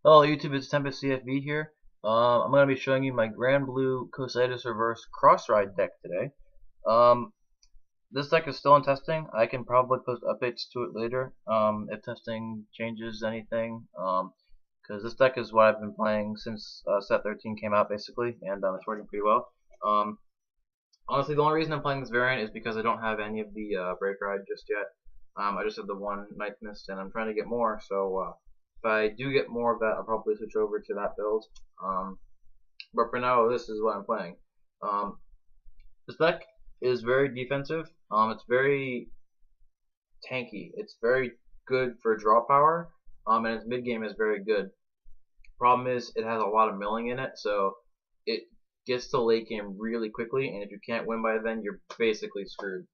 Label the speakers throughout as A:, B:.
A: Hello YouTube, it's Tempest CFB here. I'm going to be showing you my Grand Blue Cocytus Reverse Crossride deck today. Um, this deck is still in testing. I can probably post updates to it later if testing changes anything. Because this deck is what I've been playing since set 13 came out basically, and it's working pretty well. Um, Honestly, the only reason I'm playing this variant is because I don't have any of the Break Ride just yet. I just have the one Ninth Mist, and I'm trying to get more, so if I do get more of that, I'll probably switch over to that build. But for now, this is what I'm playing. Um, this deck is very defensive. It's very tanky. It's very good for draw power, and its mid game is very good. Problem is, it has a lot of milling in it, so it gets to late game really quickly, and if you can't win by then, you're basically screwed.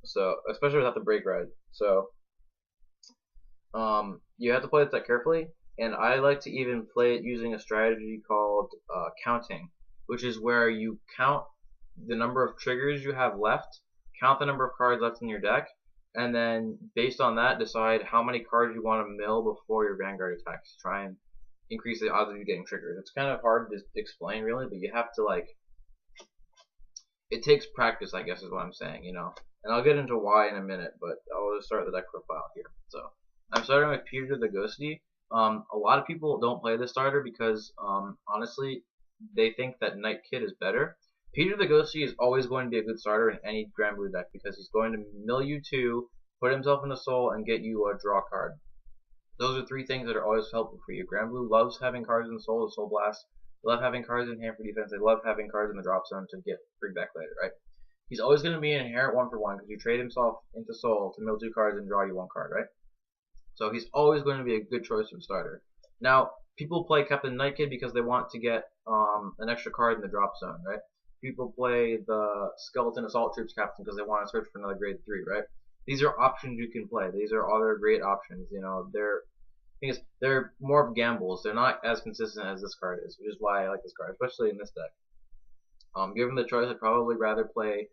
A: So, especially without the break ride. So, you have to play that carefully, and I like to even play it using a strategy called counting, which is where you count the number of triggers you have left, count the number of cards left in your deck, and then based on that, decide how many cards you want to mill before your Vanguard attacks. Try and increase the odds of you getting triggered. It's kind of hard to explain, really, but you have to it takes practice, I guess is what I'm saying, you know. And I'll get into why in a minute, but I'll just start the deck profile here. So I'm starting with Peter the Ghosty. A lot of people don't play this starter because honestly, they think that Night Kid is better. Peter the Ghosty is always going to be a good starter in any Grand Blue deck because he's going to mill you 2, put himself in the soul, and get you a draw card. Those are 3 things that are always helpful for you. Grand Blue loves having cards in the soul, the Soul Blast. They love having cards in hand for defense. They love having cards in the drop zone to get bring back later, right? He's always going to be an inherent 1-for-1 because you trade himself into soul to mill 2 cards and draw you 1 card, right? So he's always going to be a good choice for a starter. Now, people play Captain Night Kid because they want to get an extra card in the drop zone, right? People play the Skeleton Assault Troops Captain because they want to search for another grade 3, right? These are options you can play. These are other great options. You know, they're more of gambles. They're not as consistent as this card is, which is why I like this card, especially in this deck. Given the choice, I'd probably rather play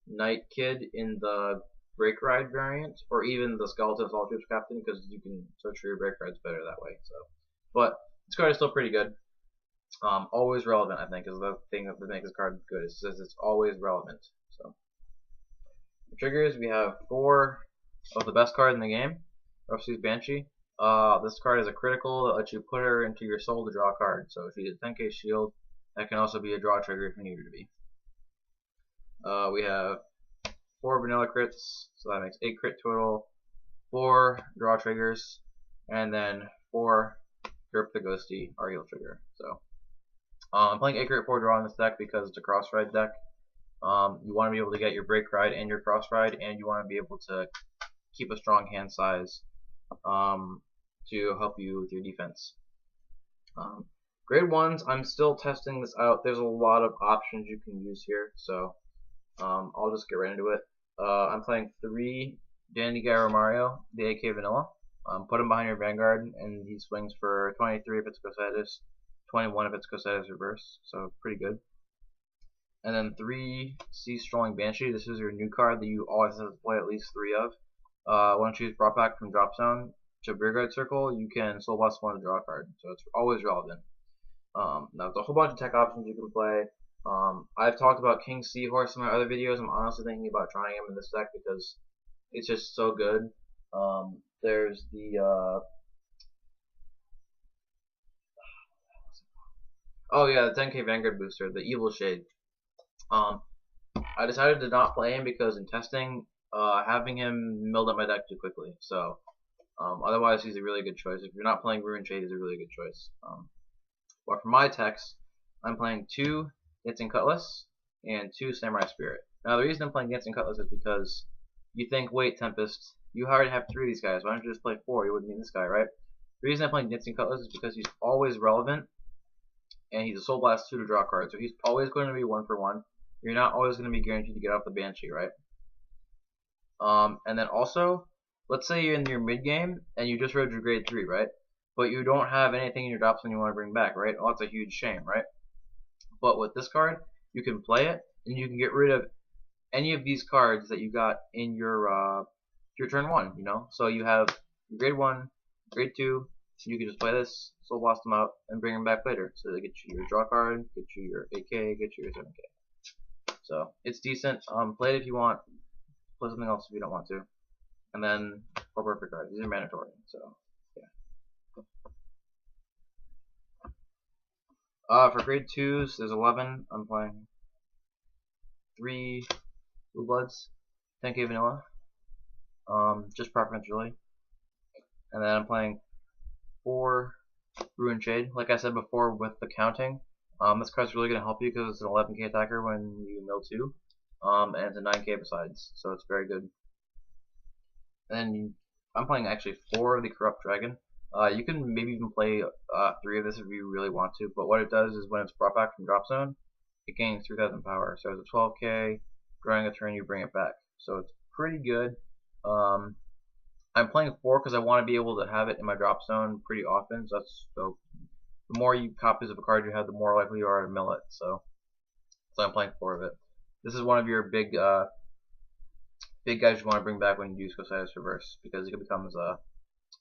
A: Night Kid in the Break Ride variant, or even the Skeleton Assault Troops Captain, because you can search for your Break Rides better that way. So, but this card is still pretty good. Always relevant, I think, is the thing that makes this card good. It says it's always relevant. So, the triggers, we have 4 of the best cards in the game. Rough Banshee. This card is a critical that lets you put her into your soul to draw a card. So if you did 10k shield, that can also be a draw trigger if you need her to be. We have 4 vanilla crits, so that makes 8 crit total, 4 draw triggers, and then 4 Derp the Ghosty, our heal trigger. So I'm playing 8 crit 4 draw in this deck because it's a Crossride deck. You want to be able to get your Break Ride and your Crossride, and you want to be able to keep a strong hand size to help you with your defense. Grade 1s, I'm still testing this out. There's a lot of options you can use here, so I'll just get right into it. I'm playing 3 Dandy Gyro Mario, the AK Vanilla. Put him behind your Vanguard, and he swings for 23 if it's Cocytus, 21 if it's Cocytus Reverse, so pretty good. And then 3 Sea Strolling Banshee. This is your new card that you always have to play at least 3 of. Once you brought back from Drop Zone to Rear Guard Circle, you can Soul Blast 1 to draw a card, so it's always relevant. Now, there's a whole bunch of tech options you can play. I've talked about King Seahorse in my other videos. I'm honestly thinking about trying him in this deck because it's just so good. There's the oh yeah, the 10k Vanguard booster, the Evil Shade. I decided to not play him because in testing, having him milled up my deck too quickly. So otherwise, he's a really good choice. If you're not playing Ruin Shade, he's a really good choice. But for my techs, I'm playing 2 Dancing Cutlass and 2 Samurai Spirit. Now the reason I'm playing Dancing Cutlass is because you think, wait, Tempest, you already have 3 of these guys. Why don't you just play 4? You wouldn't need this guy, right? The reason I'm playing Dancing Cutlass is because he's always relevant, and he's a Soul Blast 2 to draw cards, so he's always going to be 1-for-1. You're not always going to be guaranteed to get off the Banshee, right? And then also, let's say you're in your mid game and you just rode your grade 3, right? But you don't have anything in your drop zone you want to bring back, right? Well, that's a huge shame, right? But with this card, you can play it, and you can get rid of any of these cards that you got in your turn 1, you know? So you have grade 1, grade 2, you can just play this, soul blast them out, and bring them back later. So they get you your draw card, get you your 8K, get you your 7K. So it's decent. Play it if you want. Play something else if you don't want to. And then 4 perfect cards. These are mandatory. So yeah. For grade 2s, there's 11. I'm playing 3 Blue Bloods, 10K vanilla. Just preference really. And then I'm playing 4 Ruin Shade. Like I said before with the counting, this card's really going to help you because it's an 11K attacker when you mill 2. And it's a 9K besides, so it's very good. And I'm playing actually 4 of the Corrupt Dragon. You can maybe even play 3 of this if you really want to, but what it does is when it's brought back from drop zone, it gains 3,000 power. So it's a 12K, during a turn you bring it back. So it's pretty good. I'm playing 4 because I want to be able to have it in my drop zone pretty often. So the more copies of a card you have, the more likely you are to mill it. So I'm playing 4 of it. This is one of your big guys you want to bring back when you use Cocytus Reverse because it becomes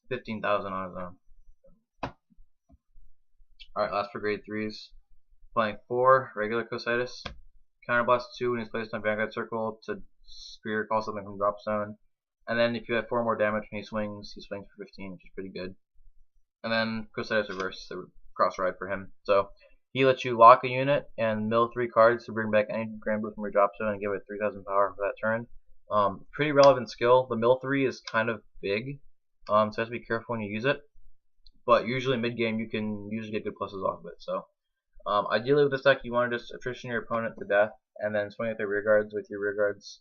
A: 15,000 on its own. Alright, last for grade 3s. Playing 4 regular Cocytus. Counterblast 2 when he's placed on Vanguard Circle to Spirit Call something from drop zone. And then if you have 4 more damage when he swings for 15, which is pretty good. And then Cocytus Reverse, the Crossride for him. So he lets you lock a unit and mill 3 cards to bring back any Grand Blue from your drop zone and give it 3,000 power for that turn. Pretty relevant skill. The mill 3 is kind of big, so you have to be careful when you use it. But usually mid game you can usually get good pluses off of it. So ideally with this deck you want to just attrition your opponent to death and then swing at their rear guards with your rear guards.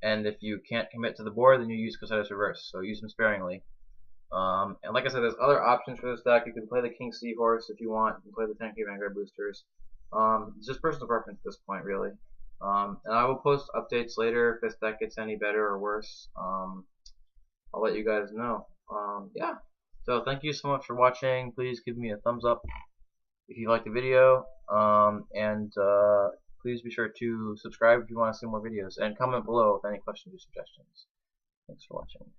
A: And if you can't commit to the board, then you use Cocytus Reverse, so use them sparingly. And like I said, there's other options for this deck. You can play the King Seahorse if you want. You can play the 10K Vanguard boosters. It's just personal preference at this point, really. And I will post updates later if this deck gets any better or worse. I'll let you guys know. Yeah. So thank you so much for watching. Please give me a thumbs up if you liked the video. Please be sure to subscribe if you want to see more videos, and comment below with any questions or suggestions. Thanks for watching.